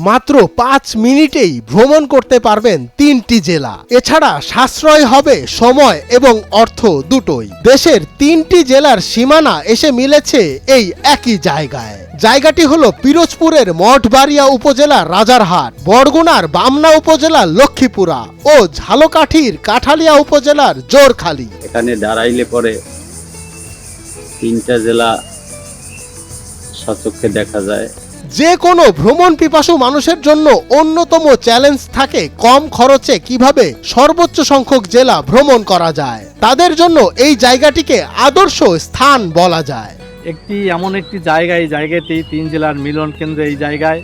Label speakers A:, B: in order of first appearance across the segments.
A: মাত্র 5 মিনিটেই ভ্রমণ করতে পারবেন 3টি জেলা। এছাড়া সাশ্রয় হবে সময় এবং অর্থ দুটোই। দেশের 3টি জেলার সীমানা এসে মিলেছে এই একই জায়গায়। জায়গাটি হলো পিরোজপুরের মঠবাড়িয়া উপজেলার রাজারহাট, বরগুনার বামনা উপজেলার লক্ষ্মীপুরা ও ঝালকাঠির কাঠালিয়া উপজেলার জোরখালি।
B: এখানে দাঁড়াইলে পরে 3টা জেলা সচক্ষে দেখা যায়।
A: যে কোনো ভ্রমণ পিপাসু মানুষের জন্য অন্যতম চ্যালেঞ্জ থাকে কম খরচে কিভাবে সর্বোচ্চ সংখ্যক জেলা ভ্রমণ করা যায়। তাদের জন্য এই জায়গাটিকে আদর্শ স্থান বলা যায়।
C: এমন একটি জায়গা, এই জায়গাটি 3 জেলার মিলন কেন্দ্র। এই জায়গায়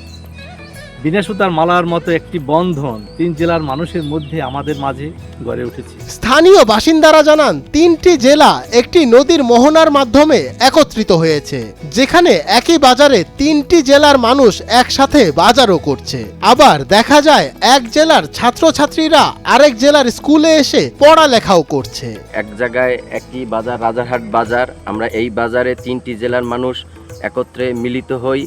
C: বিনা সুতার মালার মতো একটি বন্ধন 3 জেলার মানুষের মধ্যে আমাদের মাঝে গড়ে উঠেছে।
A: স্থানীয় বাসিন্দারা জানান 3টি জেলা একটি নদীর মোহনার মাধ্যমে একত্রিত হয়েছে, যেখানে একই বাজারে 3টি জেলার মানুষ একসাথে বাজারও করছে। আবার দেখা যায় এক জেলার ছাত্রছাত্রীরা আরেক জেলার স্কুলে এসে পড়ালেখাও করছে।
D: এক জায়গায় একই বাজার, রাজারহাট বাজার। আমরা এই বাজারে 3টি জেলার মানুষ একত্রে মিলিত হই।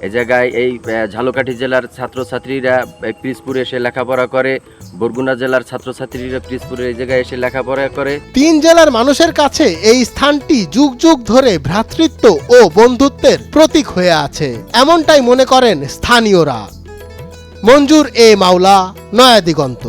D: এ জায়গায় এই ঝালকাঠি জেলার ছাত্রছাত্রীরা পিরোজপুরে এসে লেখাপড়া করে, বরগুনা জেলার ছাত্রছাত্রীরা পিরোজপুরে এই জায়গায় এসে লেখাপড়া করে।
A: 3 জেলার মানুষের কাছে এই স্থানটি যুগ যুগ ধরে ভ্রাতৃত্ব ও বন্ধুত্বের প্রতীক হয়ে আছে, এমনটাই মনে করেন স্থানীয়রা। মঞ্জুর এ মাওলা, নয়া দিগন্ত।